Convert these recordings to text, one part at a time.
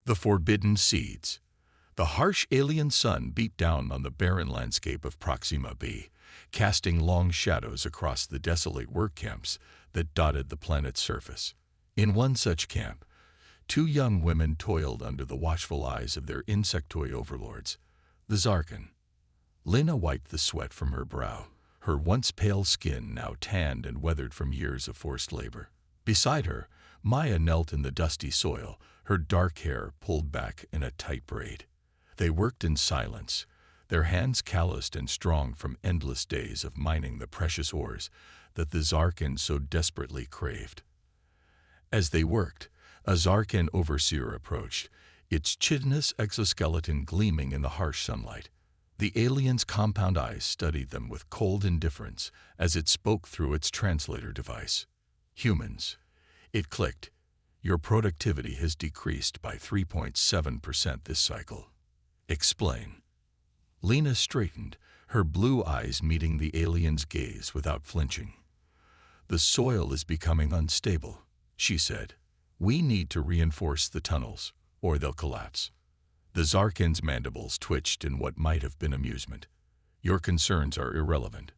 The forbidden seeds. The harsh alien sun beat down on the barren landscape of Proxima b, casting long shadows across the desolate work camps that dotted the planet's surface. In one such camp, two young women toiled under the watchful eyes of their insectoid overlords, the Zarkan. Lina wiped the sweat from her brow, her once pale skin now tanned and weathered from years of forced labor. Beside her, Maya knelt in the dusty soil, her dark hair pulled back in a tight braid. They worked in silence, their hands calloused and strong from endless days of mining the precious ores that the Zarkan so desperately craved. As they worked, a Zarkan overseer approached, its chitinous exoskeleton gleaming in the harsh sunlight. The alien's compound eyes studied them with cold indifference as it spoke through its translator device. "Humans," it clicked, "your productivity has decreased by 3.7% this cycle. Explain." Lina straightened, her blue eyes meeting the alien's gaze without flinching. "The soil is becoming unstable," she said. "We need to reinforce the tunnels, or they'll collapse." The Zarkan's mandibles twitched in what might have been amusement. "Your concerns are irrelevant.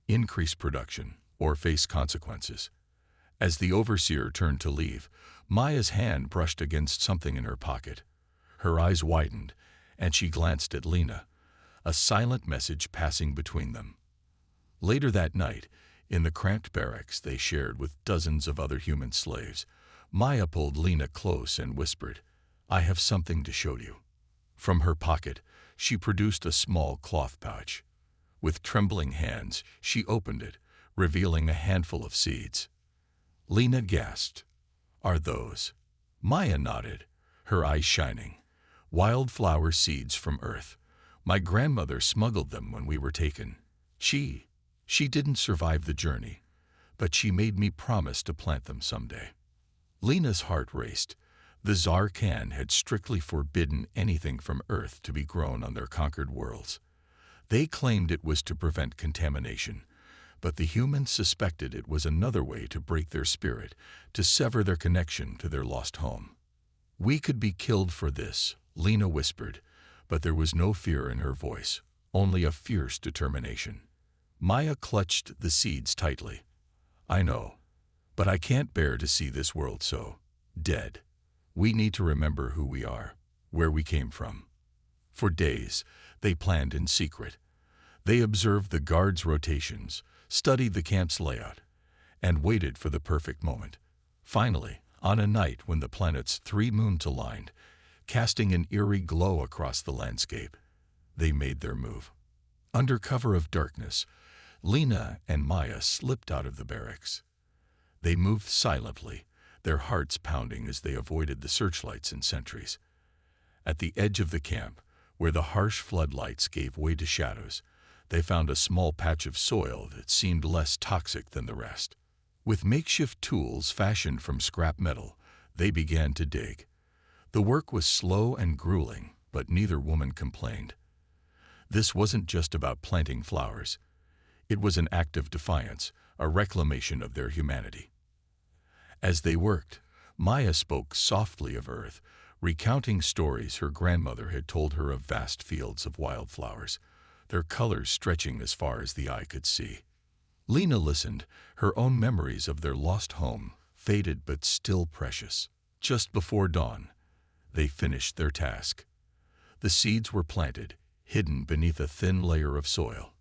Increase production, or face consequences." As the overseer turned to leave, Maya's hand brushed against something in her pocket. Her eyes widened, and she glanced at Lina, a silent message passing between them. Later that night, in the cramped barracks they shared with dozens of other human slaves, Maya pulled Lina close and whispered, "I have something to show you." From her pocket, she produced a small cloth pouch. With trembling hands, she opened it, revealing a handful of seeds. Lina gasped. "Are those?" Maya nodded, her eyes shining. "Wildflower seeds from Earth. My grandmother smuggled them when we were taken. She didn't survive the journey, but she made me promise to plant them someday." Lina's heart raced. The Zarkan had strictly forbidden anything from Earth to be grown on their conquered worlds. They claimed it was to prevent contamination, but the humans suspected it was another way to break their spirit, to sever their connection to their lost home. "We could be killed for this," Lina whispered, but there was no fear in her voice, only a fierce determination. Maya clutched the seeds tightly. "I know, but I can't bear to see this world so dead. We need to remember who we are, where we came from." For days, they planned in secret. They observed the guards' rotations, studied the camp's layout, and waited for the perfect moment. Finally, on a night when the planet's 3 moons aligned, casting an eerie glow across the landscape, they made their move. Under cover of darkness, Lina and Maya slipped out of the barracks. They moved silently, their hearts pounding as they avoided the searchlights and sentries. At the edge of the camp, where the harsh floodlights gave way to shadows, they found a small patch of soil that seemed less toxic than the rest. With makeshift tools fashioned from scrap metal, they began to dig. The work was slow and grueling, but neither woman complained. This wasn't just about planting flowers. It was an act of defiance, a reclamation of their humanity. As they worked, Maya spoke softly of Earth, recounting stories her grandmother had told her of vast fields of wildflowers, their colors stretching as far as the eye could see. Lina listened, her own memories of their lost home, faded but still precious. Just before dawn, they finished their task. The seeds were planted, hidden beneath a thin layer of soil.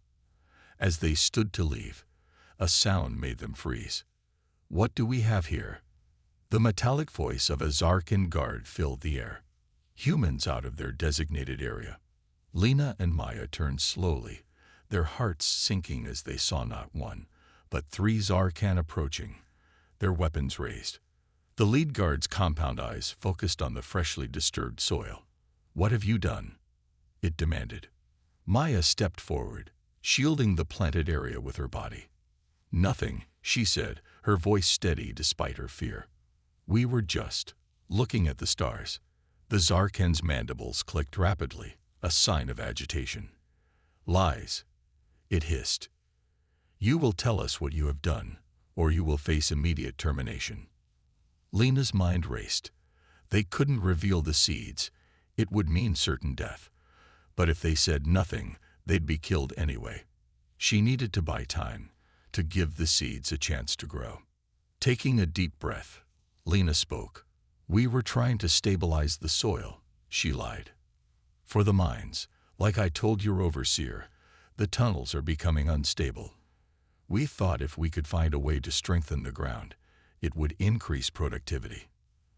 As they stood to leave, a sound made them freeze. "What do we have here?" The metallic voice of a Zarkan guard filled the air. "Humans out of their designated area." Lina and Maya turned slowly, their hearts sinking as they saw not one, but 3 Zarkan approaching, their weapons raised. The lead guard's compound eyes focused on the freshly disturbed soil. "What have you done?" it demanded. Maya stepped forward, shielding the planted area with her body. "Nothing," she said, her voice steady despite her fear. "We were just looking at the stars." The Zarkan's mandibles clicked rapidly, a sign of agitation. "Lies," it hissed. "You will tell us what you have done, or you will face immediate termination." Lina's mind raced. They couldn't reveal the seeds. It would mean certain death. But if they said nothing, they'd be killed anyway. She needed to buy time, to give the seeds a chance to grow. Taking a deep breath, Lena spoke. "We were trying to stabilize the soil," she lied. "For the mines, like I told your overseer, the tunnels are becoming unstable. We thought if we could find a way to strengthen the ground, it would increase productivity."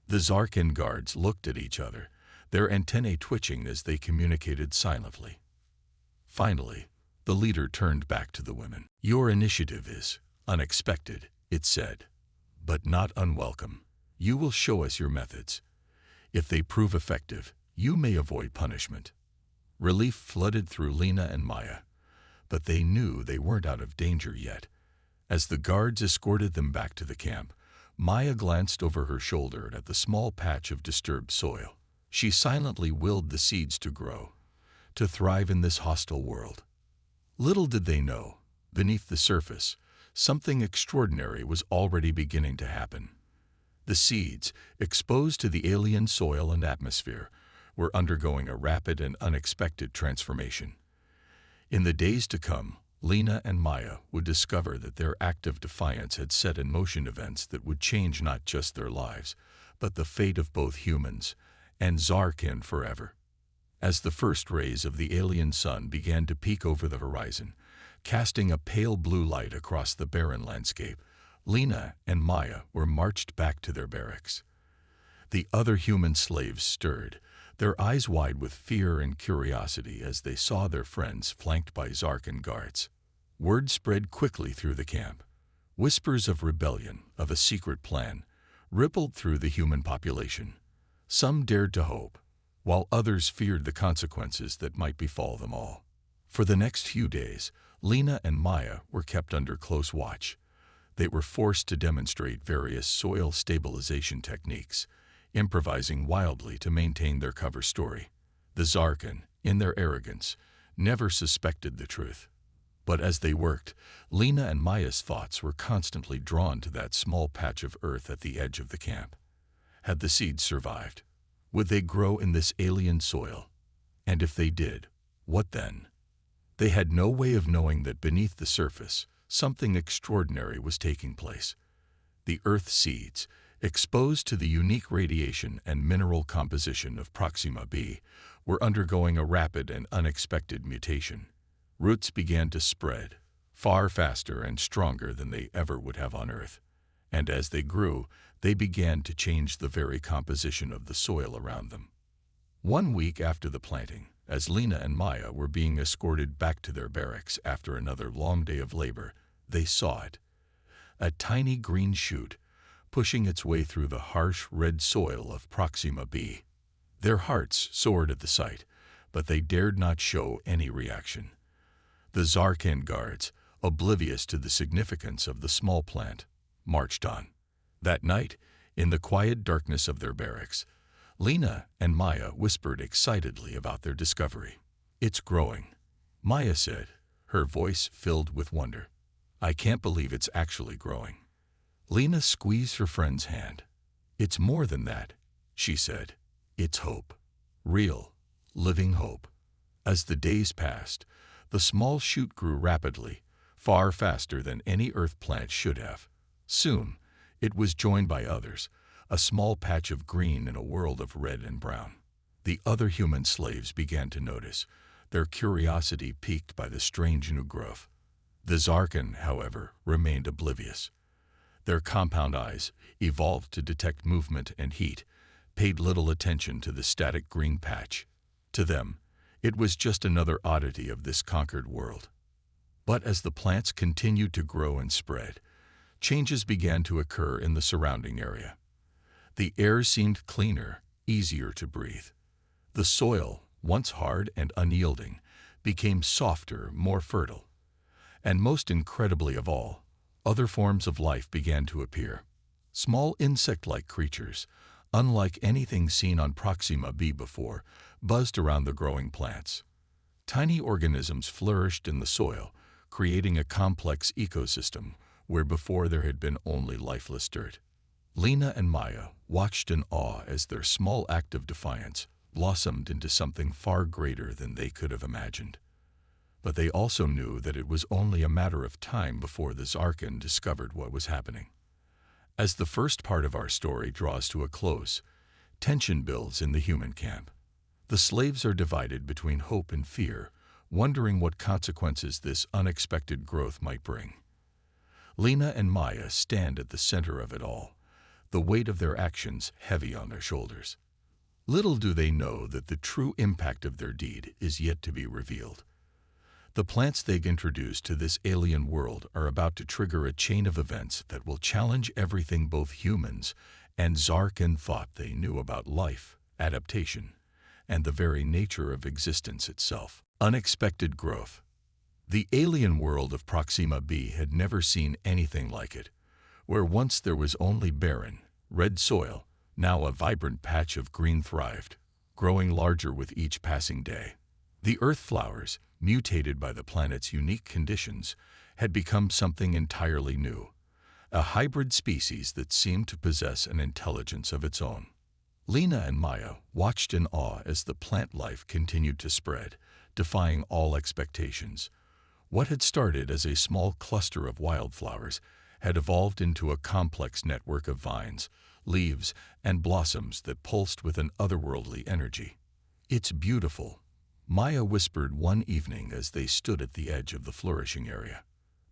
The Zarkin guards looked at each other, their antennae twitching as they communicated silently. Finally, the leader turned back to the women. "Your initiative is unexpected," it said, "but not unwelcome. You will show us your methods. If they prove effective, you may avoid punishment." Relief flooded through Lena and Maya, but they knew they weren't out of danger yet. As the guards escorted them back to the camp, Maya glanced over her shoulder at the small patch of disturbed soil. She silently willed the seeds to grow, to thrive in this hostile world. Little did they know, beneath the surface, something extraordinary was already beginning to happen. The seeds, exposed to the alien soil and atmosphere, were undergoing a rapid and unexpected transformation. In the days to come, Lena and Maya would discover that their act of defiance had set in motion events that would change not just their lives, but the fate of both humans and Zarkin forever. As the first rays of the alien sun began to peek over the horizon, casting a pale blue light across the barren landscape, Lena and Maya were marched back to their barracks. The other human slaves stirred, their eyes wide with fear and curiosity as they saw their friends flanked by Zarkin guards. Word spread quickly through the camp. Whispers of rebellion, of a secret plan, rippled through the human population. Some dared to hope, while others feared the consequences that might befall them all. For the next few days, Lena and Maya were kept under close watch. They were forced to demonstrate various soil stabilization techniques, improvising wildly to maintain their cover story. The Zarkin, in their arrogance, never suspected the truth. But as they worked, Lena and Maya's thoughts were constantly drawn to that small patch of earth at the edge of the camp. Had the seeds survived? Would they grow in this alien soil? And if they did, what then? They had no way of knowing that beneath the surface, something extraordinary was taking place. The Earth seeds, exposed to the unique radiation and mineral composition of Proxima b, were undergoing a rapid and unexpected mutation. Roots began to spread, far faster and stronger than they ever would have on Earth. And as they grew, they began to change the very composition of the soil around them. 1 week after the planting, as Lena and Maya were being escorted back to their barracks after another long day of labor, they saw it. A tiny green shoot, pushing its way through the harsh red soil of Proxima b. Their hearts soared at the sight, but they dared not show any reaction. The Zarkin guards, oblivious to the significance of the small plant, marched on. That night, in the quiet darkness of their barracks, Lena and Maya whispered excitedly about their discovery. "It's growing," Maya said, her voice filled with wonder. "I can't believe it's actually growing." Lena squeezed her friend's hand. "It's more than that," she said. "It's hope. Real, living hope." As the days passed, the small shoot grew rapidly, far faster than any Earth plant should have. Soon, it was joined by others, a small patch of green in a world of red and brown. The other human slaves began to notice, their curiosity piqued by the strange new growth. The Zarkin, however, remained oblivious. Their compound eyes, evolved to detect movement and heat, paid little attention to the static green patch. To them, it was just another oddity of this conquered world. But as the plants continued to grow and spread, changes began to occur in the surrounding area. The air seemed cleaner, easier to breathe. The soil, once hard and unyielding, became softer, more fertile. And most incredibly of all, other forms of life began to appear. Small insect-like creatures, unlike anything seen on Proxima b before, buzzed around the growing plants. Tiny organisms flourished in the soil, creating a complex ecosystem where before there had been only lifeless dirt. Lena and Maya watched in awe as their small act of defiance blossomed into something far greater than they could have imagined. But they also knew that it was only a matter of time before the Zarkan discovered what was happening. As the first part of our story draws to a close, tension builds in the human camp. The slaves are divided between hope and fear, wondering what consequences this unexpected growth might bring. Lena and Maya stand at the center of it all, the weight of their actions heavy on their shoulders. Little do they know that the true impact of their deed is yet to be revealed. The plants they've introduced to this alien world are about to trigger a chain of events that will challenge everything both humans and Zarkan thought they knew about life, adaptation, and the very nature of existence itself. Unexpected growth. The alien world of Proxima b had never seen anything like it. Where once there was only barren, red soil, now a vibrant patch of green thrived, growing larger with each passing day. The earth flowers, mutated by the planet's unique conditions, had become something entirely new, a hybrid species that seemed to possess an intelligence of its own. Lena and Maya watched in awe as the plant life continued to spread, defying all expectations. What had started as a small cluster of wildflowers had evolved into a complex network of vines, leaves, and blossoms that pulsed with an otherworldly energy. "It's beautiful," Maya whispered one evening as they stood at the edge of the flourishing area.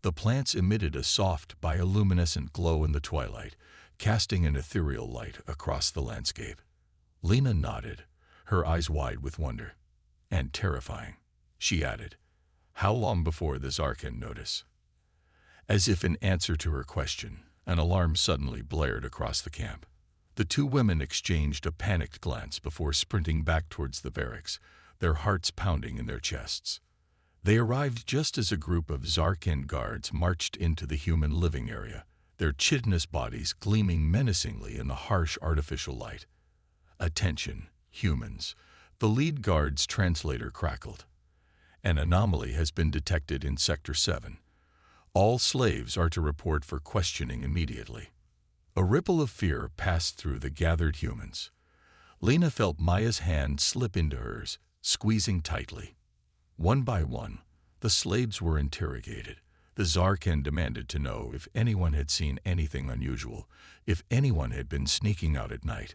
The plants emitted a soft, bioluminescent glow in the twilight, casting an ethereal light across the landscape. Lena nodded, her eyes wide with wonder. "And terrifying," she added. "How long before the Zarkan notice?" As if in answer to her question, an alarm suddenly blared across the camp. The two women exchanged a panicked glance before sprinting back towards the barracks, their hearts pounding in their chests. They arrived just as a group of Zarkan guards marched into the human living area, their chitinous bodies gleaming menacingly in the harsh artificial light. "Attention, humans," the lead guard's translator crackled. "An anomaly has been detected in Sector 7. All slaves are to report for questioning immediately." A ripple of fear passed through the gathered humans. Lena felt Maya's hand slip into hers, squeezing tightly. One by one, the slaves were interrogated. The Zarkan demanded to know if anyone had seen anything unusual, if anyone had been sneaking out at night.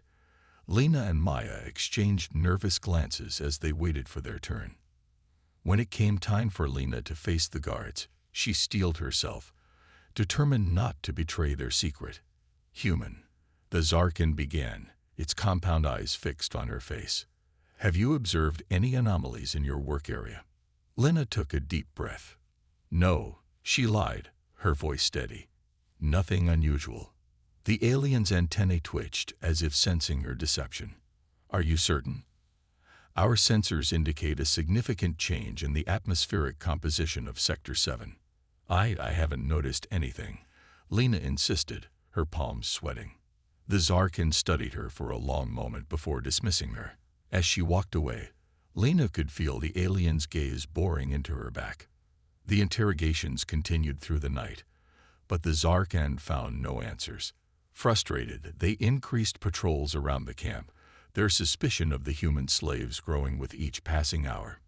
Lena and Maya exchanged nervous glances as they waited for their turn. When it came time for Lena to face the guards, she steeled herself, determined not to betray their secret. "Human," the Zarkan began, its compound eyes fixed on her face. "Have you observed any anomalies in your work area?" Lena took a deep breath. "No," she lied, her voice steady. "Nothing unusual." The alien's antennae twitched as if sensing her deception. "Are you certain?" "Our sensors indicate a significant change in the atmospheric composition of Sector 7. I haven't noticed anything," Lena insisted, her palms sweating. The Zarkan studied her for a long moment before dismissing her. As she walked away, Lena could feel the alien's gaze boring into her back. The interrogations continued through the night, but the Zarkan found no answers. Frustrated, they increased patrols around the camp, their suspicion of the human slaves growing with each passing hour.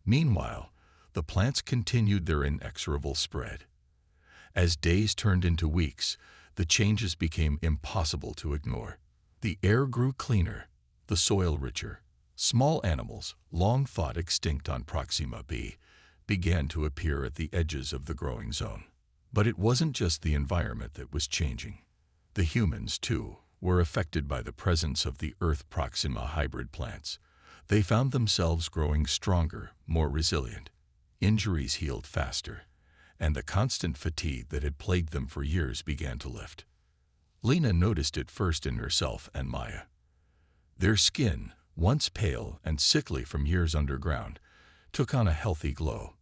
Meanwhile, the plants continued their inexorable spread. As days turned into weeks, the changes became impossible to ignore. The air grew cleaner, the soil richer. Small animals, long thought extinct on Proxima b, began to appear at the edges of the growing zone. But it wasn't just the environment that was changing. The humans, too, were affected by the presence of the Earth Proxima hybrid plants. They found themselves growing stronger, more resilient. Injuries healed faster, and the constant fatigue that had plagued them for years began to lift. Lena noticed it first in herself and Maya. Their skin, once pale and sickly from years underground, took on a healthy glow.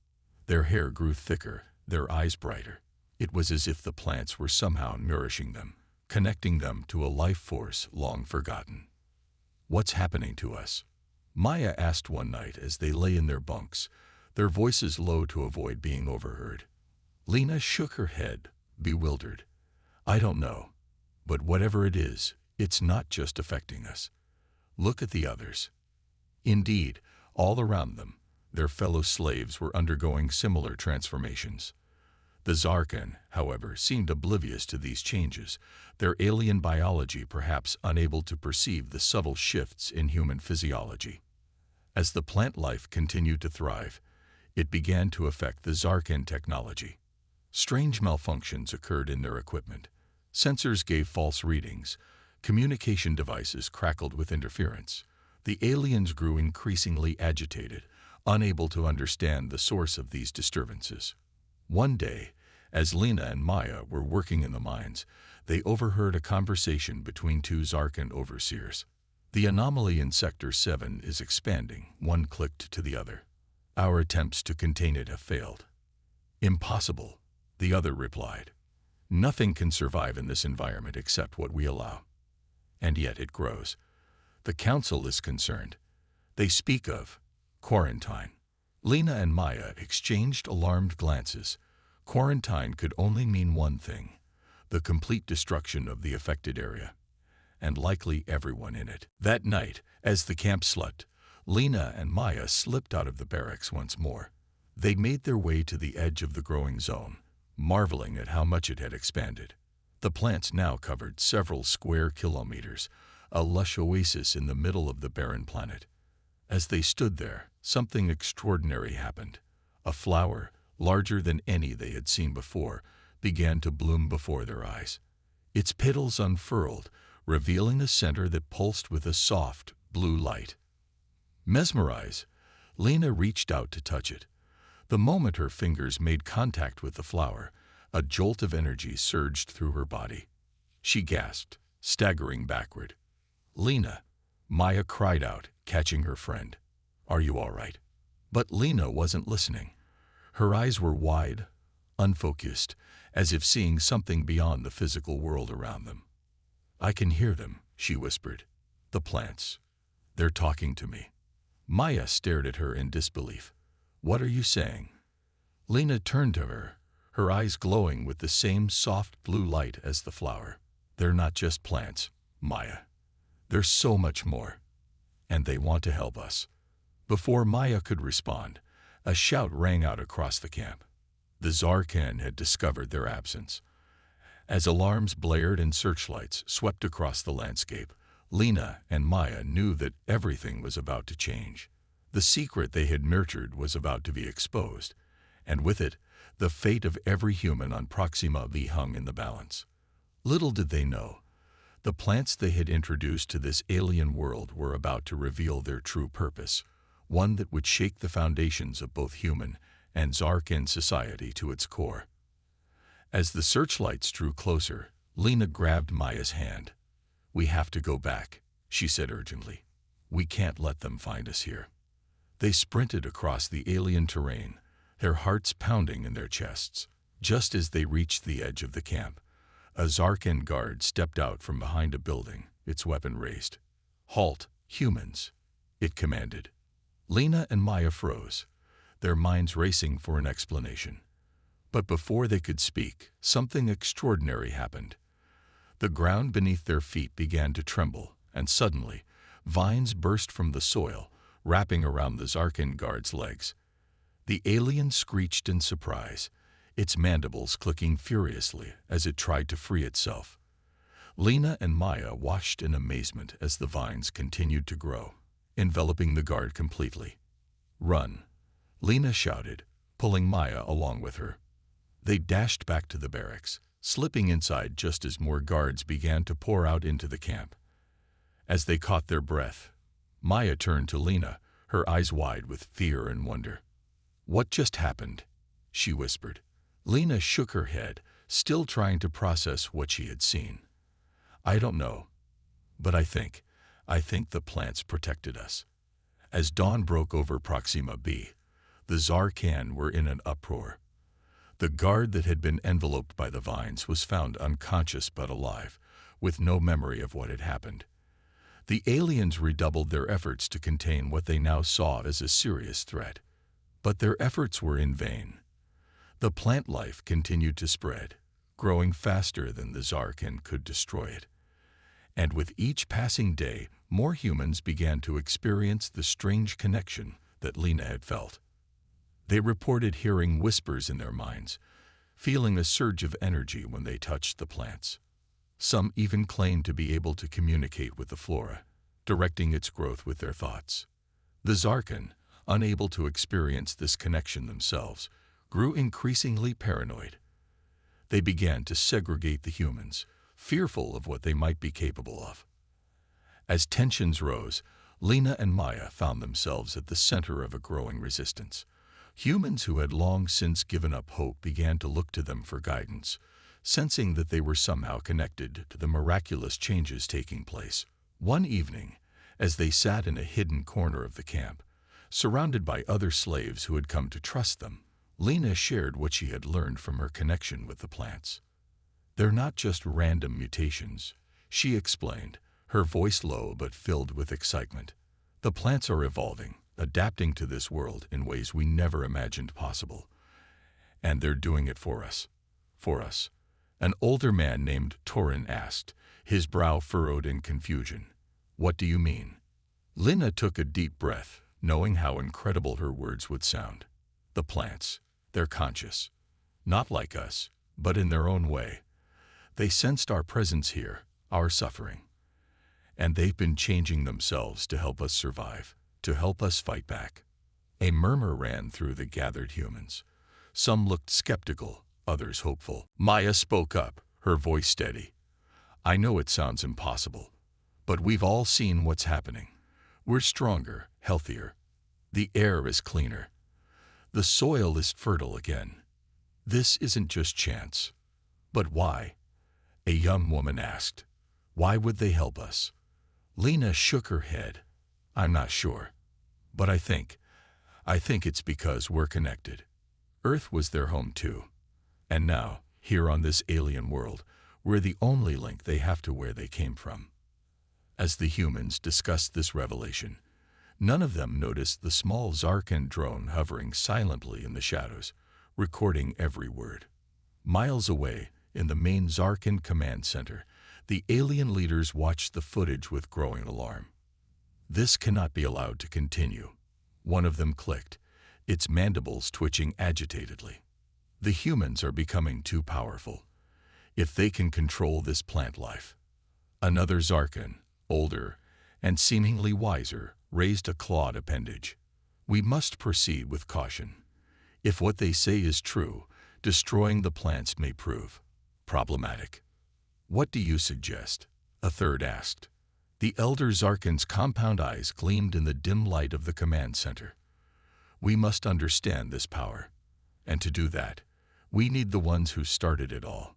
Their hair grew thicker, their eyes brighter. It was as if the plants were somehow nourishing them, connecting them to a life force long forgotten. "What's happening to us?" Maya asked one night as they lay in their bunks, their voices low to avoid being overheard. Lena shook her head, bewildered. "I don't know. But whatever it is, it's not just affecting us. Look at the others. Indeed, all around them, their fellow slaves were undergoing similar transformations. The Zarkan, however, seemed oblivious to these changes, their alien biology perhaps unable to perceive the subtle shifts in human physiology. As the plant life continued to thrive, it began to affect the Zarkan technology. Strange malfunctions occurred in their equipment. Sensors gave false readings. Communication devices crackled with interference. The aliens grew increasingly agitated, unable to understand the source of these disturbances. One day, as Lena and Maya were working in the mines, they overheard a conversation between two Zarkan overseers. "The anomaly in Sector 7 is expanding," one clicked to the other. "Our attempts to contain it have failed." "Impossible," the other replied. "Nothing can survive in this environment except what we allow. And yet it grows. The Council is concerned. They speak of quarantine." Lena and Maya exchanged alarmed glances. Quarantine could only mean one thing: the complete destruction of the affected area, and likely everyone in it. That night, as the camp slept, Lena and Maya slipped out of the barracks once more. They made their way to the edge of the growing zone, marveling at how much it had expanded. The plants now covered several square kilometers, a lush oasis in the middle of the barren planet. As they stood there, something extraordinary happened. A flower, larger than any they had seen before, began to bloom before their eyes. Its petals unfurled, revealing a center that pulsed with a soft, blue light. Mesmerized, Lena reached out to touch it. The moment her fingers made contact with the flower, a jolt of energy surged through her body. She gasped, staggering backward. "Lena!" Maya cried out, catching her friend. "Are you all right?" But Lena wasn't listening. Her eyes were wide, unfocused, as if seeing something beyond the physical world around them. "I can hear them," she whispered. "The plants. They're talking to me." Maya stared at her in disbelief. "What are you saying?" Lena turned to her, her eyes glowing with the same soft blue light as the flower. "They're not just plants, Maya. There's so much more. And they want to help us." Before Maya could respond, a shout rang out across the camp. The Zarkan had discovered their absence. As alarms blared and searchlights swept across the landscape, Lena and Maya knew that everything was about to change. The secret they had nurtured was about to be exposed, and with it, the fate of every human on Proxima B hung in the balance. Little did they know, the plants they had introduced to this alien world were about to reveal their true purpose, one that would shake the foundations of both human and Zarkan society to its core. As the searchlights drew closer, Lena grabbed Maya's hand. "We have to go back," she said urgently. "We can't let them find us here." They sprinted across the alien terrain, their hearts pounding in their chests. Just as they reached the edge of the camp, a Zarkan guard stepped out from behind a building, its weapon raised. "Halt, humans," it commanded. Lena and Maya froze, their minds racing for an explanation. But before they could speak, something extraordinary happened. The ground beneath their feet began to tremble, and suddenly, vines burst from the soil, wrapping around the Zarkan guard's legs. The alien screeched in surprise, its mandibles clicking furiously as it tried to free itself. Lena and Maya watched in amazement as the vines continued to grow, enveloping the guard completely. "Run!" Lena shouted, pulling Maya along with her. They dashed back to the barracks, slipping inside just as more guards began to pour out into the camp. As they caught their breath, Maya turned to Lena, her eyes wide with fear and wonder. "What just happened?" she whispered. Lena shook her head, still trying to process what she had seen. "I don't know, but I think the plants protected us." As dawn broke over Proxima B, the Zarkan were in an uproar. The guard that had been enveloped by the vines was found unconscious but alive, with no memory of what had happened. The aliens redoubled their efforts to contain what they now saw as a serious threat. But their efforts were in vain. The plant life continued to spread, growing faster than the Zarkan could destroy it. And with each passing day, more humans began to experience the strange connection that Lena had felt. They reported hearing whispers in their minds, feeling a surge of energy when they touched the plants. Some even claimed to be able to communicate with the flora, directing its growth with their thoughts. The Zarkan, unable to experience this connection themselves, grew increasingly paranoid. They began to segregate the humans, fearful of what they might be capable of. As tensions rose, Lena and Maya found themselves at the center of a growing resistance. Humans who had long since given up hope began to look to them for guidance, sensing that they were somehow connected to the miraculous changes taking place. One evening, as they sat in a hidden corner of the camp, surrounded by other slaves who had come to trust them, Lena shared what she had learned from her connection with the plants. "They're not just random mutations," she explained, her voice low but filled with excitement. "The plants are evolving, adapting to this world in ways we never imagined possible. And they're doing it for us. For us." An older man named Torin asked, his brow furrowed in confusion. "What do you mean?" Lena took a deep breath, knowing how incredible her words would sound. "The plants, they're conscious. Not like us, but in their own way. They sensed our presence here, our suffering. And they've been changing themselves to help us survive, to help us fight back." A murmur ran through the gathered humans. Some looked skeptical, others hopeful. Maya spoke up, her voice steady. "I know it sounds impossible, but we've all seen what's happening. We're stronger, healthier. The air is cleaner. The soil is fertile again. This isn't just chance." "But why?" a young woman asked. "Why would they help us?" Lena shook her head. "I'm not sure. But I think it's because we're connected. Earth was their home too. And now, here on this alien world, we're the only link they have to where they came from." As the humans discussed this revelation, none of them noticed the small Zarkan drone hovering silently in the shadows, recording every word. Miles away, in the main Zarkan command center, the alien leaders watched the footage with growing alarm. "This cannot be allowed to continue," one of them clicked, its mandibles twitching agitatedly. "The humans are becoming too powerful. If they can control this plant life." Another Zarkan, older and seemingly wiser, raised a clawed appendage. "We must proceed with caution. If what they say is true, destroying the plants may prove problematic." "What do you suggest?" a third asked. The elder Zarkan's compound eyes gleamed in the dim light of the command center. "We must understand this power. And to do that, we need the ones who started it all."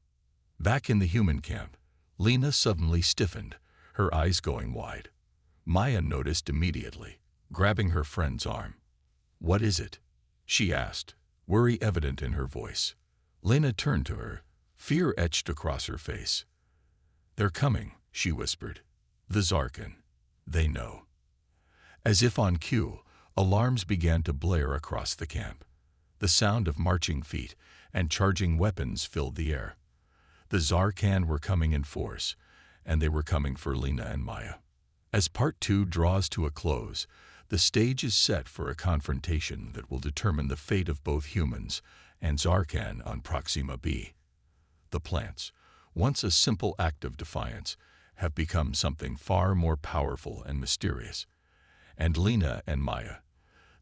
Back in the human camp, Lena suddenly stiffened, her eyes going wide. Maya noticed immediately, grabbing her friend's arm. "What is it?" she asked, worry evident in her voice. Lena turned to her, fear etched across her face. "They're coming," she whispered. "The Zarkan. They know." As if on cue, alarms began to blare across the camp. The sound of marching feet and charging weapons filled the air. The Zarkan were coming in force, and they were coming for Lena and Maya. As Part 2 draws to a close, the stage is set for a confrontation that will determine the fate of both humans and Zarkan on Proxima b. The plants, once a simple act of defiance, have become something far more powerful and mysterious. And Lena and Maya,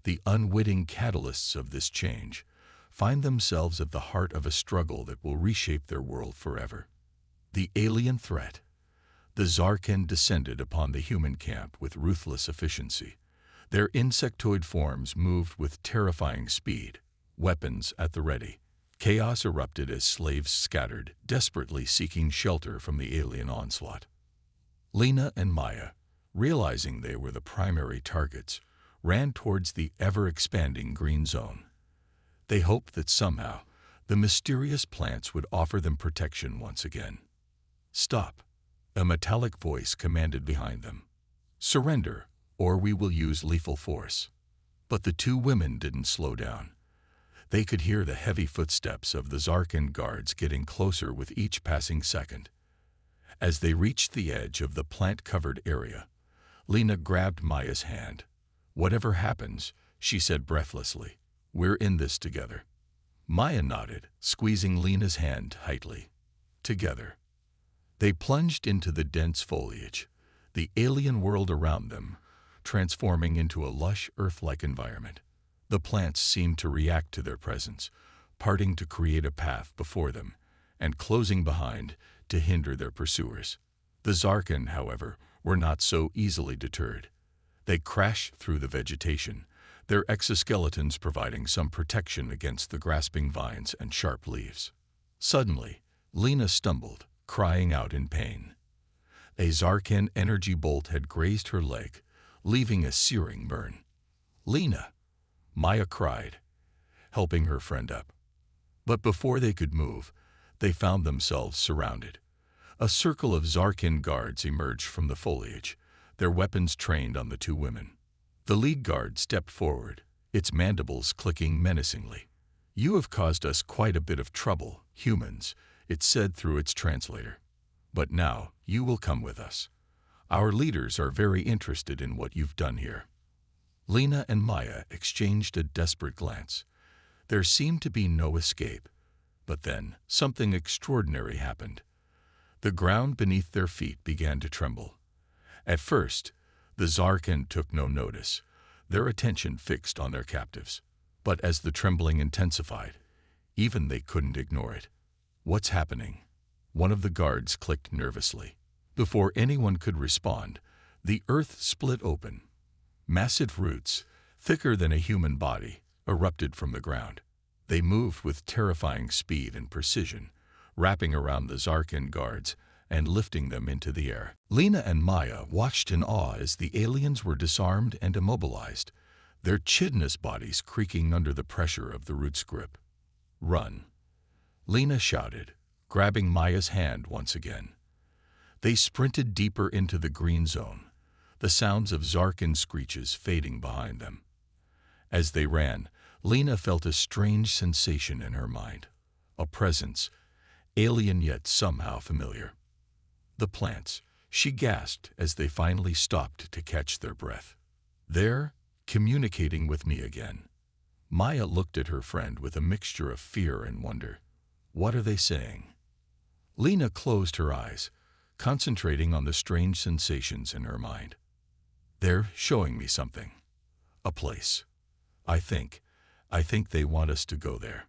the unwitting catalysts of this change, find themselves at the heart of a struggle that will reshape their world forever. The alien threat. The Zarkan descended upon the human camp with ruthless efficiency. Their insectoid forms moved with terrifying speed, weapons at the ready. Chaos erupted as slaves scattered, desperately seeking shelter from the alien onslaught. Lena and Maya, realizing they were the primary targets, ran towards the ever-expanding green zone. They hoped that somehow the mysterious plants would offer them protection once again. "Stop," a metallic voice commanded behind them. "Surrender, or we will use lethal force." But the two women didn't slow down. They could hear the heavy footsteps of the Zarkan guards getting closer with each passing second. As they reached the edge of the plant-covered area, Lena grabbed Maya's hand. "Whatever happens," she said breathlessly, "we're in this together." Maya nodded, squeezing Lena's hand tightly. Together. They plunged into the dense foliage, the alien world around them, transforming into a lush, Earth-like environment. The plants seemed to react to their presence, parting to create a path before them, and closing behind to hinder their pursuers. The Zarkan, however, were not so easily deterred. They crashed through the vegetation, their exoskeletons providing some protection against the grasping vines and sharp leaves. Suddenly, Lena stumbled, crying out in pain. A Zarkan energy bolt had grazed her leg, leaving a searing burn. "Lena!" Maya cried, helping her friend up. But before they could move, they found themselves surrounded. A circle of Zarkan guards emerged from the foliage, their weapons trained on the two women. The lead guard stepped forward, its mandibles clicking menacingly. "You have caused us quite a bit of trouble, humans," it said through its translator. "But now you will come with us. Our leaders are very interested in what you've done here." Lena and Maya exchanged a desperate glance. There seemed to be no escape. But then, something extraordinary happened. The ground beneath their feet began to tremble. At first, the Zarkan took no notice, their attention fixed on their captives. But as the trembling intensified, even they couldn't ignore it. "What's happening?" One of the guards clicked nervously. Before anyone could respond, the earth split open. Massive roots, thicker than a human body, erupted from the ground. They moved with terrifying speed and precision, wrapping around the Zarkan guards and lifting them into the air. Lena and Maya watched in awe as the aliens were disarmed and immobilized, their chitinous bodies creaking under the pressure of the roots' grip. "Run!" Lena shouted, grabbing Maya's hand once again. They sprinted deeper into the green zone, the sounds of Zarkan screeches fading behind them. As they ran, Lena felt a strange sensation in her mind, a presence, alien yet somehow familiar. "The plants," she gasped as they finally stopped to catch their breath. "They're communicating with me again." Maya looked at her friend with a mixture of fear and wonder. "What are they saying?" Lena closed her eyes, concentrating on the strange sensations in her mind. "They're showing me something. A place. I think they want us to go there."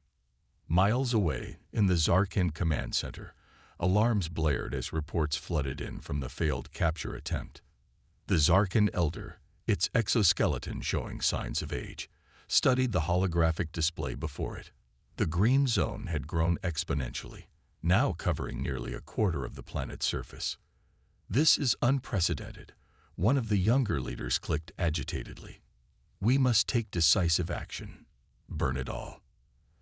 Miles away, in the Zarkan command center, alarms blared as reports flooded in from the failed capture attempt. The Zarkan elder, its exoskeleton showing signs of age, studied the holographic display before it. The green zone had grown exponentially, now covering nearly a quarter of the planet's surface. "This is unprecedented," one of the younger leaders clicked agitatedly. "We must take decisive action. Burn it all."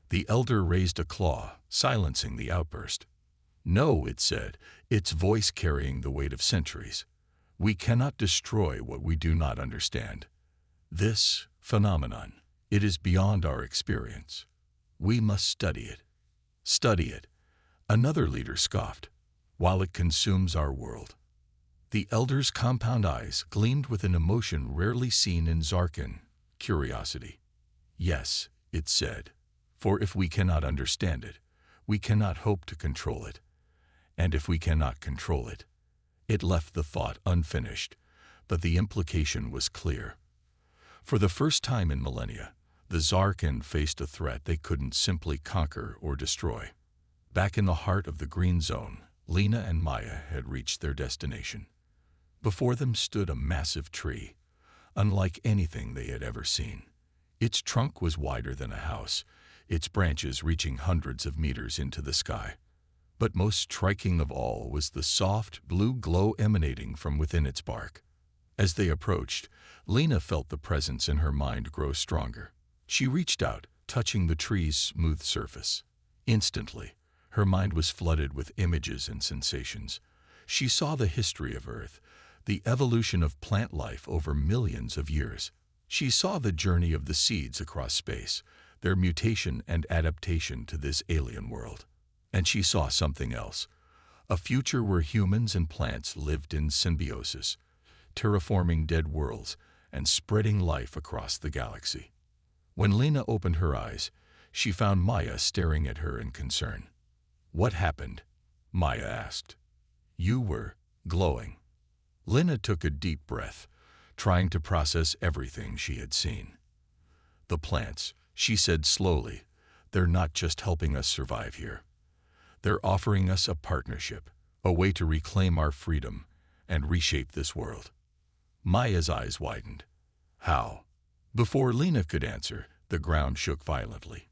The elder raised a claw, silencing the outburst. "No," it said, its voice carrying the weight of centuries. "We cannot destroy what we do not understand. This phenomenon, it is beyond our experience. We must study it." "Study it," another leader scoffed, "while it consumes our world." The elder's compound eyes gleamed with an emotion rarely seen in Zarkan, curiosity. "Yes," it said, "for if we cannot understand it, we cannot hope to control it. And if we cannot control it." It left the thought unfinished, but the implication was clear. For the first time in millennia, the Zarkan faced a threat they couldn't simply conquer or destroy. Back in the heart of the green zone, Lena and Maya had reached their destination. Before them stood a massive tree, unlike anything they had ever seen. Its trunk was wider than a house, its branches reaching hundreds of meters into the sky. But most striking of all was the soft, blue glow emanating from within its bark. As they approached, Lena felt the presence in her mind grow stronger. She reached out, touching the tree's smooth surface. Instantly, her mind was flooded with images and sensations. She saw the history of Earth, the evolution of plant life over millions of years. She saw the journey of the seeds across space, their mutation and adaptation to this alien world. And she saw something else, a future where humans and plants lived in symbiosis, terraforming dead worlds and spreading life across the galaxy. When Lena opened her eyes, she found Maya staring at her in concern. "What happened?" Maya asked. "You were glowing." Lena took a deep breath, trying to process everything she had seen. "The plants," she said slowly, "they're not just helping us survive here. They're offering us a partnership, a way to reclaim our freedom and reshape this world." Maya's eyes widened. "How?" Before Lena could answer, the ground shook violently.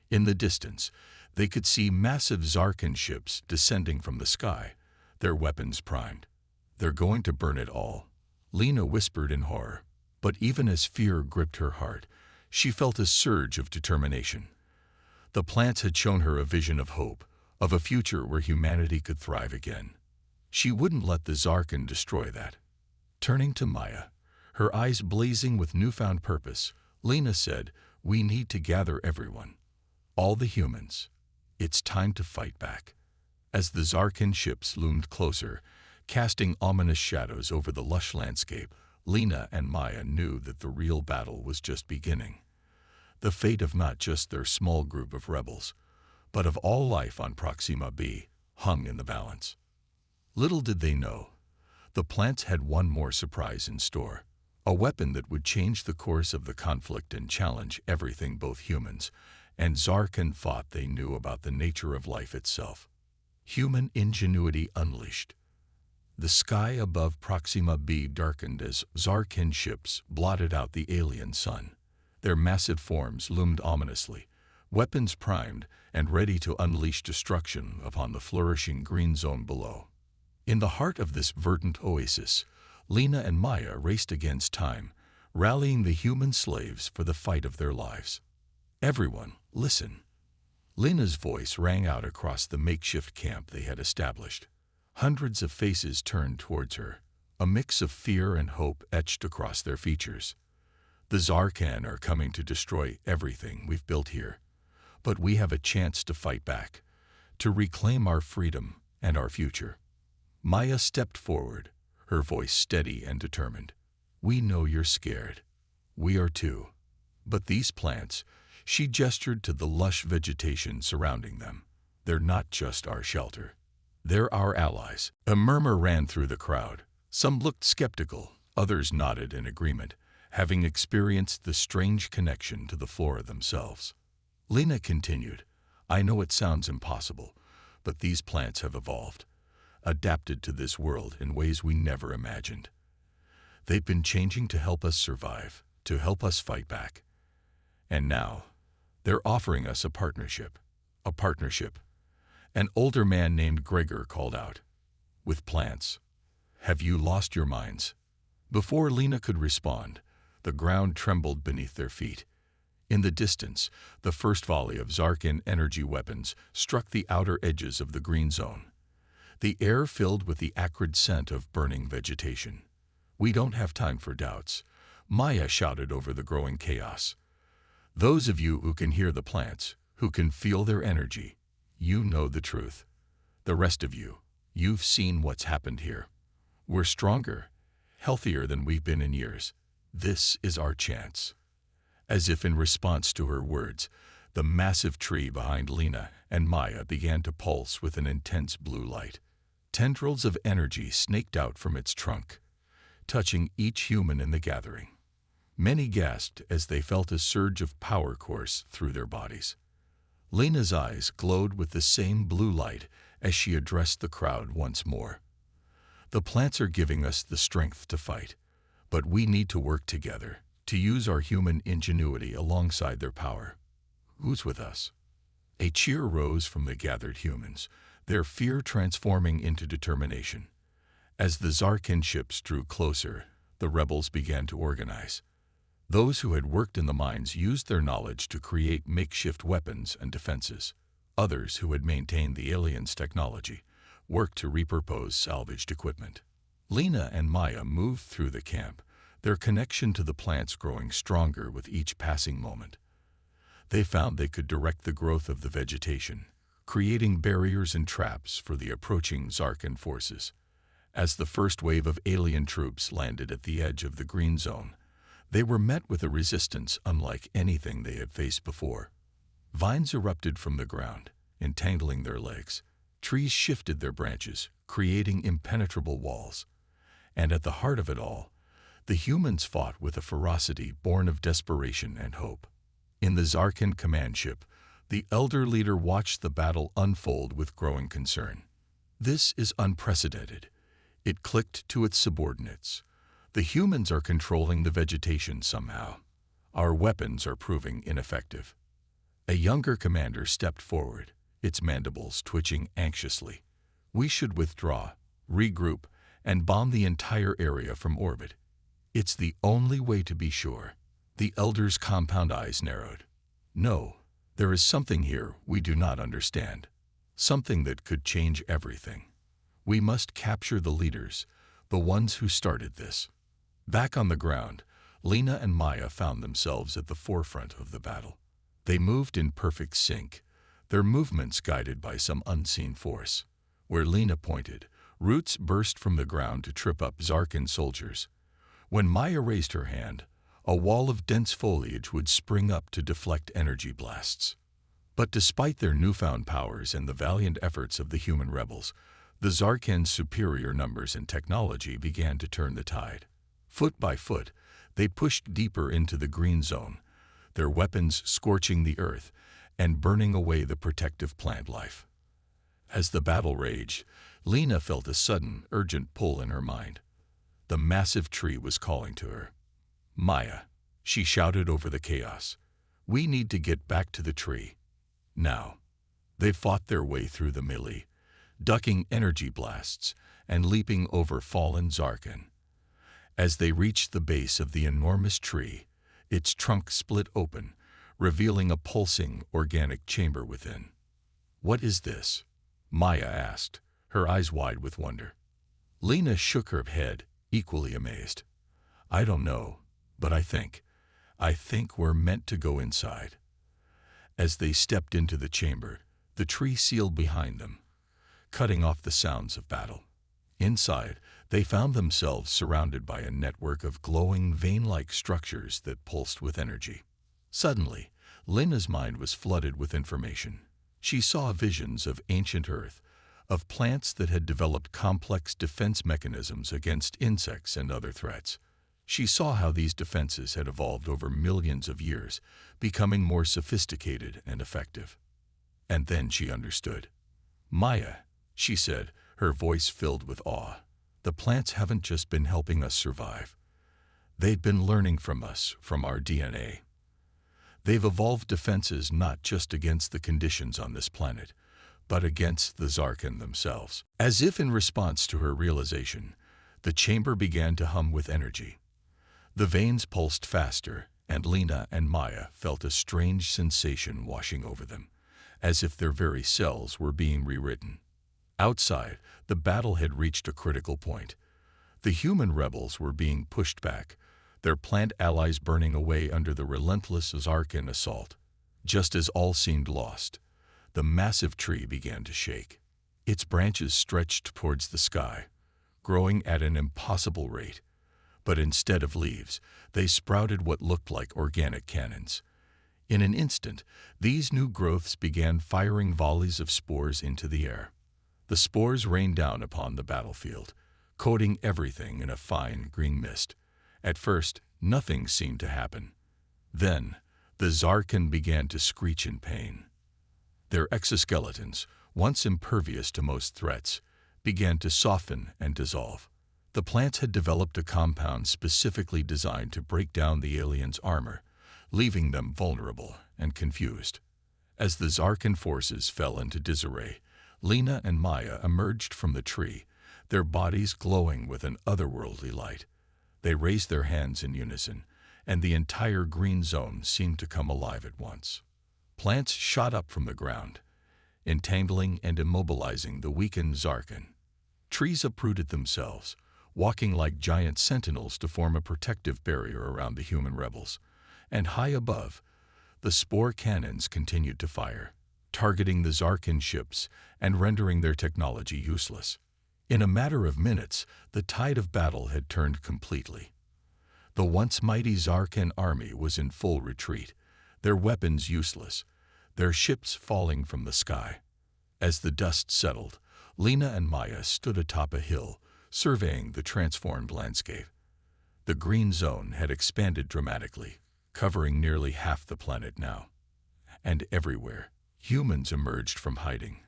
In the distance, they could see massive Zarkan ships descending from the sky, their weapons primed. "They're going to burn it all," Lena whispered in horror. But even as fear gripped her heart, she felt a surge of determination. The plants had shown her a vision of hope, of a future where humanity could thrive again. She wouldn't let the Zarkan destroy that. Turning to Maya, her eyes blazing with newfound purpose, Lena said, "We need to gather everyone. All the humans. It's time to fight back." As the Zarkan ships loomed closer, casting ominous shadows over the lush landscape, Lena and Maya knew that the real battle was just beginning. The fate of not just their small group of rebels, but of all life on Proxima b hung in the balance. Little did they know, the plants had one more surprise in store, a weapon that would change the course of the conflict and challenge everything both humans and Zarkan thought they knew about the nature of life itself. Human ingenuity unleashed. The sky above Proxima b darkened as Zarkan ships blotted out the alien sun. Their massive forms loomed ominously, weapons primed and ready to unleash destruction upon the flourishing green zone below. In the heart of this verdant oasis, Lena and Maya raced against time, rallying the human slaves for the fight of their lives. "Everyone, listen." Lena's voice rang out across the makeshift camp they had established. Hundreds of faces turned towards her, a mix of fear and hope etched across their features. "The Zarkan are coming to destroy everything we've built here, but we have a chance to fight back, to reclaim our freedom and our future." Maya stepped forward, her voice steady and determined. "We know you're scared. We are too. But these plants," she gestured to the lush vegetation surrounding them, "they're not just our shelter. They're our allies." A murmur ran through the crowd. Some looked skeptical, others nodded in agreement, having experienced the strange connection to the flora themselves. Lena continued, "I know it sounds impossible, but these plants have evolved, adapted to this world in ways we never imagined. They've been changing to help us survive, to help us fight back. And now, they're offering us a partnership. A partnership." An older man named Gregor called out, "With plants. Have you lost your minds?" Before Lena could respond, the ground trembled beneath their feet. In the distance, the first volley of Zarkan energy weapons struck the outer edges of the green zone. The air filled with the acrid scent of burning vegetation. "We don't have time for doubts," Maya shouted over the growing chaos. "Those of you who can hear the plants, who can feel their energy, you know the truth. The rest of you, you've seen what's happened here. We're stronger, healthier than we've been in years. This is our chance." As if in response to her words, the massive tree behind Lena and Maya began to pulse with an intense blue light. Tendrils of energy snaked out from its trunk, touching each human in the gathering. Many gasped as they felt a surge of power course through their bodies. Lena's eyes glowed with the same blue light as she addressed the crowd once more. "The plants are giving us the strength to fight, but we need to work together, to use our human ingenuity alongside their power. Who's with us?" A cheer rose from the gathered humans, their fear transforming into determination. As the Zarkan ships drew closer, the rebels began to organize. Those who had worked in the mines used their knowledge to create makeshift weapons and defenses. Others who had maintained the aliens' technology worked to repurpose salvaged equipment. Lena and Maya moved through the camp, their connection to the plants growing stronger with each passing moment. They found they could direct the growth of the vegetation, creating barriers and traps for the approaching Zarkan forces. As the first wave of alien troops landed at the edge of the green zone, they were met with a resistance unlike anything they had faced before. Vines erupted from the ground, entangling their legs. Trees shifted their branches, creating impenetrable walls. And at the heart of it all, the humans fought with a ferocity born of desperation and hope. In the Zarkan command ship, the elder leader watched the battle unfold with growing concern. "This is unprecedented," it clicked to its subordinates. "The humans are controlling the vegetation somehow. Our weapons are proving ineffective." A younger commander stepped forward, its mandibles twitching anxiously. "We should withdraw, regroup, and bomb the entire area from orbit. It's the only way to be sure." The elder's compound eyes narrowed. "No, there is something here we do not understand. Something that could change everything. We must capture the leaders, the ones who started this." Back on the ground, Lena and Maya found themselves at the forefront of the battle. They moved in perfect sync, their movements guided by some unseen force. Where Lena pointed, roots burst from the ground to trip up Zarkan soldiers. When Maya raised her hand, a wall of dense foliage would spring up to deflect energy blasts. But despite their newfound powers and the valiant efforts of the human rebels, the Zarkan's superior numbers and technology began to turn the tide. Foot by foot, they pushed deeper into the green zone, their weapons scorching the earth and burning away the protective plant life. As the battle raged, Lena felt a sudden, urgent pull in her mind. The massive tree was calling to her. "Maya," she shouted over the chaos, "we need to get back to the tree. Now." They fought their way through the melee, ducking energy blasts and leaping over fallen Zarkan. As they reached the base of the enormous tree, its trunk split open, revealing a pulsing, organic chamber within. "What is this?" Maya asked, her eyes wide with wonder. Lena shook her head, equally amazed. "I don't know, but I think we're meant to go inside." As they stepped into the chamber, the tree sealed behind them, cutting off the sounds of battle. Inside, they found themselves surrounded by a network of glowing, vein-like structures that pulsed with energy. Suddenly, Lena's mind was flooded with information. She saw visions of ancient Earth, of plants that had developed complex defense mechanisms against insects and other threats. She saw how these defenses had evolved over millions of years, becoming more sophisticated and effective. And then she understood. "Maya," she said, her voice filled with awe, "the plants haven't just been helping us survive. They've been learning from us, from our DNA. They've evolved defenses not just against the conditions on this planet, but against the Zarkan themselves." As if in response to her realization, the chamber began to hum with energy. The veins pulsed faster, and Lena and Maya felt a strange sensation washing over them, as if their very cells were being rewritten. Outside, the battle had reached a critical point. The human rebels were being pushed back, their plant allies burning away under the relentless Zarkan assault. Just as all seemed lost, the massive tree began to shake. Its branches stretched towards the sky, growing at an impossible rate. But instead of leaves, they sprouted what looked like organic cannons. In an instant, these new growths began firing volleys of spores into the air. The spores rained down upon the battlefield, coating everything in a fine green mist. At first, nothing seemed to happen. Then, the Zarkan began to screech in pain. Their exoskeletons, once impervious to most threats, began to soften and dissolve. The plants had developed a compound specifically designed to break down the aliens' armor, leaving them vulnerable and confused. As the Zarkan forces fell into disarray, Lena and Maya emerged from the tree, their bodies glowing with an otherworldly light. They raised their hands in unison, and the entire green zone seemed to come alive at once. Plants shot up from the ground, entangling and immobilizing the weakened Zarkan. Trees uprooted themselves, walking like giant sentinels to form a protective barrier around the human rebels. And high above, the spore cannons continued to fire, targeting the Zarkan ships and rendering their technology useless. In a matter of minutes, the tide of battle had turned completely. The once mighty Zarkan army was in full retreat, their weapons useless, their ships falling from the sky. As the dust settled, Lena and Maya stood atop a hill, surveying the transformed landscape. The green zone had expanded dramatically, covering nearly half the planet now. And everywhere, humans emerged from hiding,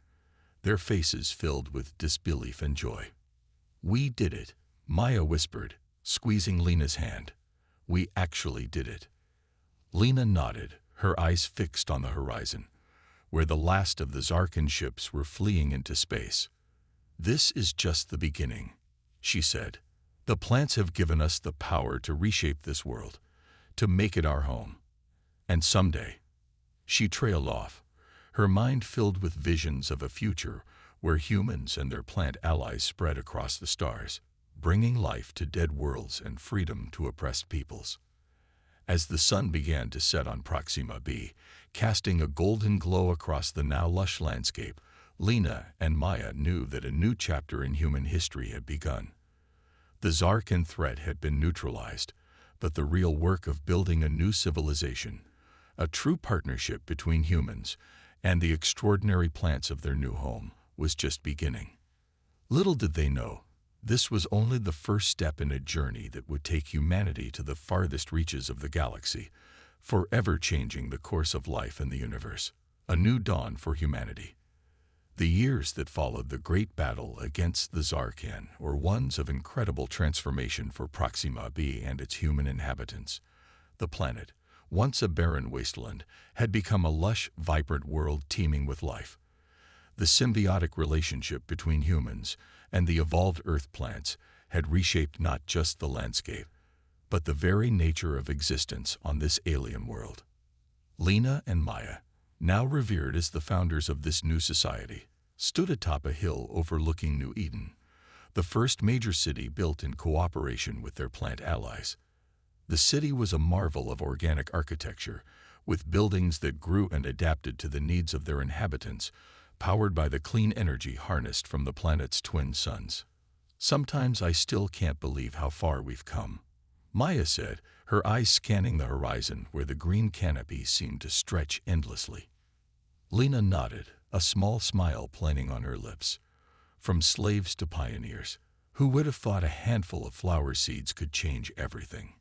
their faces filled with disbelief and joy. "We did it," Maya whispered, squeezing Lena's hand. "We actually did it." Lena nodded, her eyes fixed on the horizon, where the last of the Zarkan ships were fleeing into space. "This is just the beginning," she said. "The plants have given us the power to reshape this world, to make it our home. And someday—" She trailed off, her mind filled with visions of a future where humans and their plant allies spread across the stars, bringing life to dead worlds and freedom to oppressed peoples. As the sun began to set on Proxima b, casting a golden glow across the now lush landscape, Lena and Maya knew that a new chapter in human history had begun. The Zarkan threat had been neutralized, but the real work of building a new civilization, a true partnership between humans and the extraordinary plants of their new home, was just beginning. Little did they know, this was only the first step in a journey that would take humanity to the farthest reaches of the galaxy, forever changing the course of life in the universe, a new dawn for humanity. The years that followed the great battle against the Zarkan were ones of incredible transformation for Proxima b and its human inhabitants. The planet, once a barren wasteland, had become a lush, vibrant world teeming with life. The symbiotic relationship between humans and the evolved Earth plants had reshaped not just the landscape, but the very nature of existence on this alien world. Lena and Maya, now revered as the founders of this new society, stood atop a hill overlooking New Eden, the first major city built in cooperation with their plant allies. The city was a marvel of organic architecture, with buildings that grew and adapted to the needs of their inhabitants, powered by the clean energy harnessed from the planet's twin suns. "Sometimes I still can't believe how far we've come," Maya said, her eyes scanning the horizon where the green canopy seemed to stretch endlessly. Lena nodded, a small smile playing on her lips. From slaves to pioneers, who would have thought a handful of flower seeds could change everything?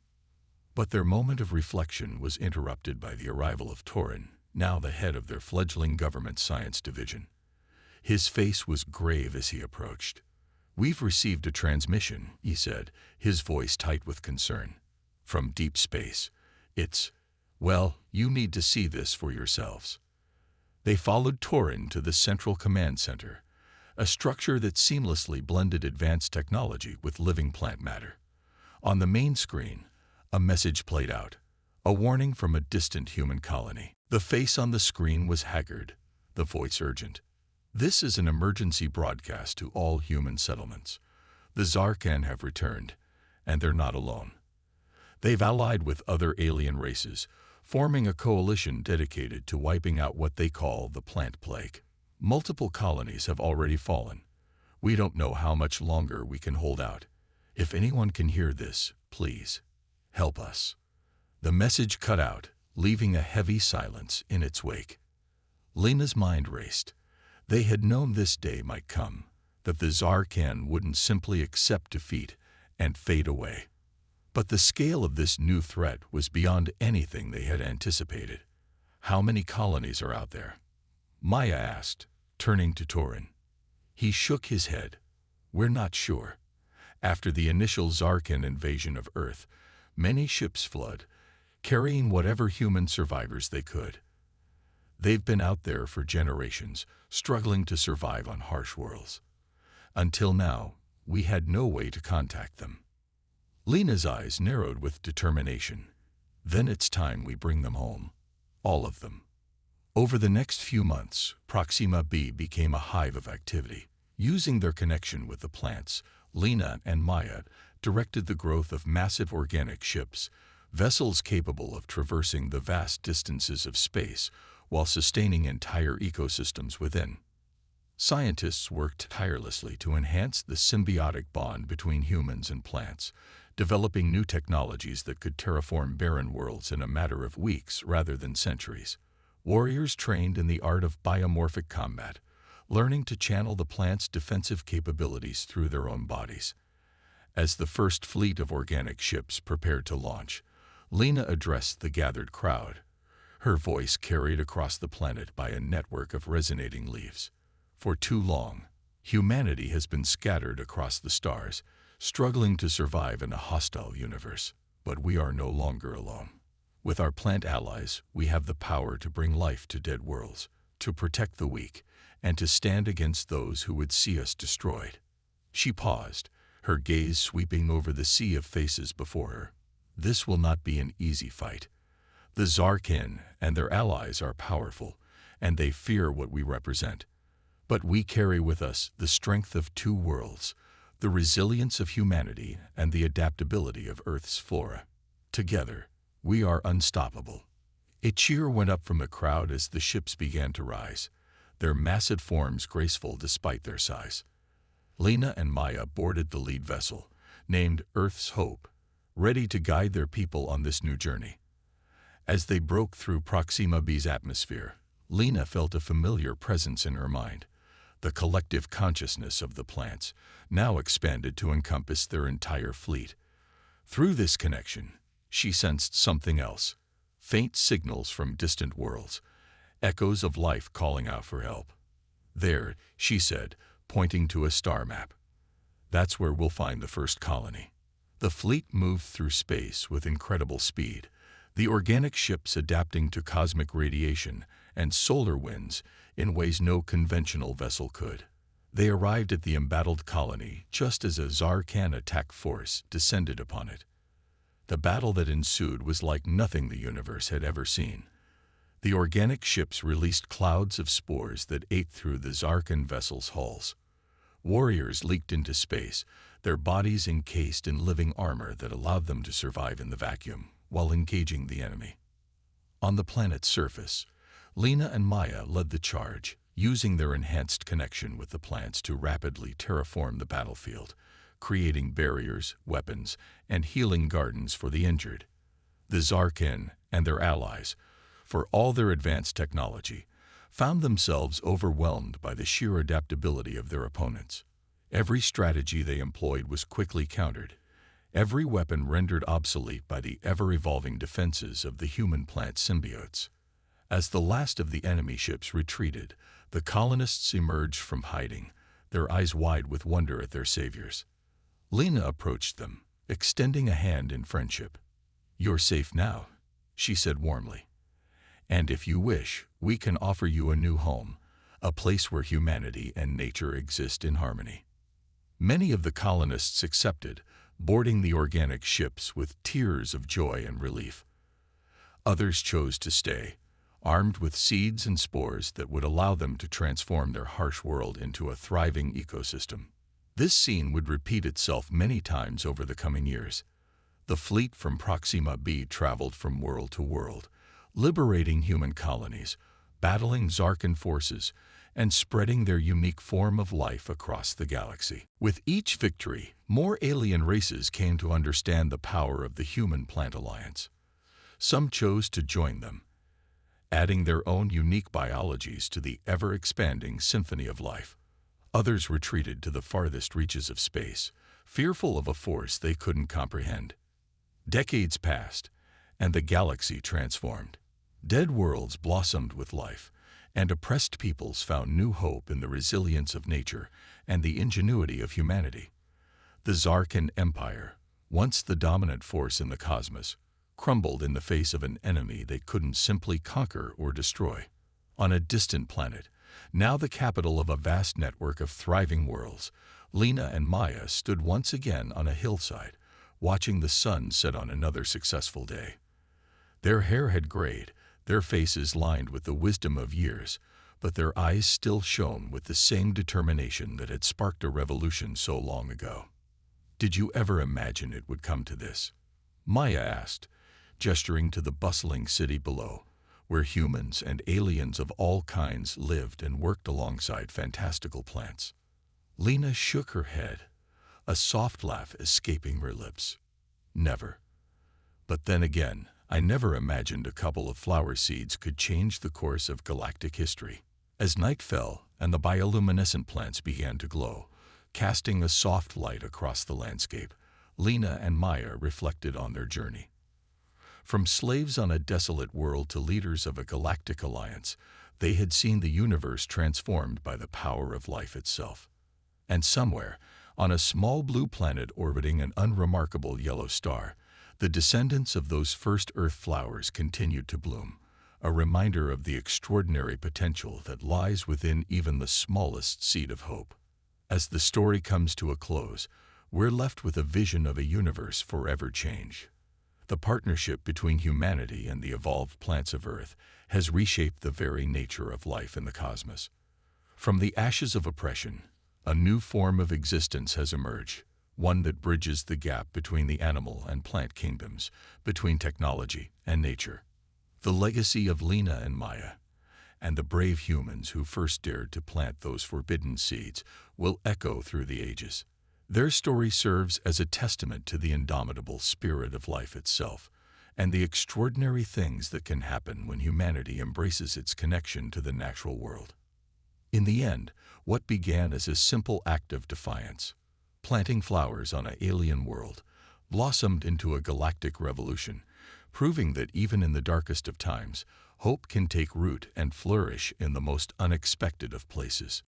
But their moment of reflection was interrupted by the arrival of Torin, now the head of their fledgling government science division. His face was grave as he approached. "We've received a transmission," he said, his voice tight with concern. "From deep space. Well, you need to see this for yourselves." They followed Torin to the Central Command Center, a structure that seamlessly blended advanced technology with living plant matter. On the main screen, a message played out, a warning from a distant human colony. The face on the screen was haggard, the voice urgent. "This is an emergency broadcast to all human settlements. The Zarkan have returned, and they're not alone. They've allied with other alien races, forming a coalition dedicated to wiping out what they call the plant plague. Multiple colonies have already fallen. We don't know how much longer we can hold out. If anyone can hear this, please, help us." The message cut out, leaving a heavy silence in its wake. Lena's mind raced. They had known this day might come, that the Zarkan wouldn't simply accept defeat and fade away. But the scale of this new threat was beyond anything they had anticipated. "How many colonies are out there?" Maya asked, turning to Torin. He shook his head. "We're not sure. After the initial Zarkan invasion of Earth, many ships flood, carrying whatever human survivors they could. They've been out there for generations, struggling to survive on harsh worlds. Until now, we had no way to contact them." Lena's eyes narrowed with determination. "Then it's time we bring them home. All of them." Over the next few months, Proxima b became a hive of activity. Using their connection with the plants, Lena and Maya directed the growth of massive organic ships, vessels capable of traversing the vast distances of space while sustaining entire ecosystems within. Scientists worked tirelessly to enhance the symbiotic bond between humans and plants, developing new technologies that could terraform barren worlds in a matter of weeks rather than centuries. Warriors trained in the art of biomorphic combat, learning to channel the plant's defensive capabilities through their own bodies. As the first fleet of organic ships prepared to launch, Lena addressed the gathered crowd, her voice carried across the planet by a network of resonating leaves. For too long, humanity has been scattered across the stars, struggling to survive in a hostile universe. But we are no longer alone. With our plant allies, we have the power to bring life to dead worlds, to protect the weak, and to stand against those who would see us destroyed. She paused, her gaze sweeping over the sea of faces before her. This will not be an easy fight. The Zarkin and their allies are powerful, and they fear what we represent. But we carry with us the strength of two worlds, the resilience of humanity and the adaptability of Earth's flora. Together, we are unstoppable. A cheer went up from the crowd as the ships began to rise, their massive forms graceful despite their size. Lena and Maya boarded the lead vessel, named Earth's Hope, ready to guide their people on this new journey. As they broke through Proxima B's atmosphere, Lena felt a familiar presence in her mind. The collective consciousness of the plants, now expanded to encompass their entire fleet. Through this connection, she sensed something else, faint signals from distant worlds, echoes of life calling out for help. There, she said, pointing to a star map. That's where we'll find the first colony. The fleet moved through space with incredible speed, the organic ships adapting to cosmic radiation and solar winds in ways no conventional vessel could. They arrived at the embattled colony just as a Zarkan attack force descended upon it. The battle that ensued was like nothing the universe had ever seen. The organic ships released clouds of spores that ate through the Zarkan vessel's hulls. Warriors leaked into space, their bodies encased in living armor that allowed them to survive in the vacuum while engaging the enemy. On the planet's surface, Lena and Maya led the charge, using their enhanced connection with the plants to rapidly terraform the battlefield, creating barriers, weapons, and healing gardens for the injured. The Zarkin and their allies, for all their advanced technology, found themselves overwhelmed by the sheer adaptability of their opponents. Every strategy they employed was quickly countered, every weapon rendered obsolete by the ever-evolving defenses of the human-plant symbiotes. As the last of the enemy ships retreated, the colonists emerged from hiding, their eyes wide with wonder at their saviors. Lena approached them, extending a hand in friendship. "You're safe now," she said warmly. "And if you wish, we can offer you a new home, a place where humanity and nature exist in harmony." Many of the colonists accepted, boarding the organic ships with tears of joy and relief. Others chose to stay, armed with seeds and spores that would allow them to transform their harsh world into a thriving ecosystem. This scene would repeat itself many times over the coming years. The fleet from Proxima B traveled from world to world, liberating human colonies, battling Zarkan forces, and spreading their unique form of life across the galaxy. With each victory, more alien races came to understand the power of the human-plant alliance. Some chose to join them, adding their own unique biologies to the ever-expanding symphony of life. Others retreated to the farthest reaches of space, fearful of a force they couldn't comprehend. Decades passed, and the galaxy transformed. Dead worlds blossomed with life, and oppressed peoples found new hope in the resilience of nature and the ingenuity of humanity. The Zarkan Empire, once the dominant force in the cosmos, crumbled in the face of an enemy they couldn't simply conquer or destroy. On a distant planet, now the capital of a vast network of thriving worlds, Lena and Maya stood once again on a hillside, watching the sun set on another successful day. Their hair had grayed, their faces lined with the wisdom of years, but their eyes still shone with the same determination that had sparked a revolution so long ago. "Did you ever imagine it would come to this?" Maya asked, gesturing to the bustling city below, where humans and aliens of all kinds lived and worked alongside fantastical plants. Lena shook her head, a soft laugh escaping her lips. Never. But then again, I never imagined a couple of flower seeds could change the course of galactic history. As night fell and the bioluminescent plants began to glow, casting a soft light across the landscape, Lena and Maya reflected on their journey. From slaves on a desolate world to leaders of a galactic alliance, they had seen the universe transformed by the power of life itself. And somewhere, on a small blue planet orbiting an unremarkable yellow star, the descendants of those first Earth flowers continued to bloom, a reminder of the extraordinary potential that lies within even the smallest seed of hope. As the story comes to a close, we're left with a vision of a universe forever changed. The partnership between humanity and the evolved plants of Earth has reshaped the very nature of life in the cosmos. From the ashes of oppression, a new form of existence has emerged, one that bridges the gap between the animal and plant kingdoms, between technology and nature. The legacy of Lena and Maya, and the brave humans who first dared to plant those forbidden seeds, will echo through the ages. Their story serves as a testament to the indomitable spirit of life itself, and the extraordinary things that can happen when humanity embraces its connection to the natural world. In the end, what began as a simple act of defiance, planting flowers on an alien world, blossomed into a galactic revolution, proving that even in the darkest of times, hope can take root and flourish in the most unexpected of places.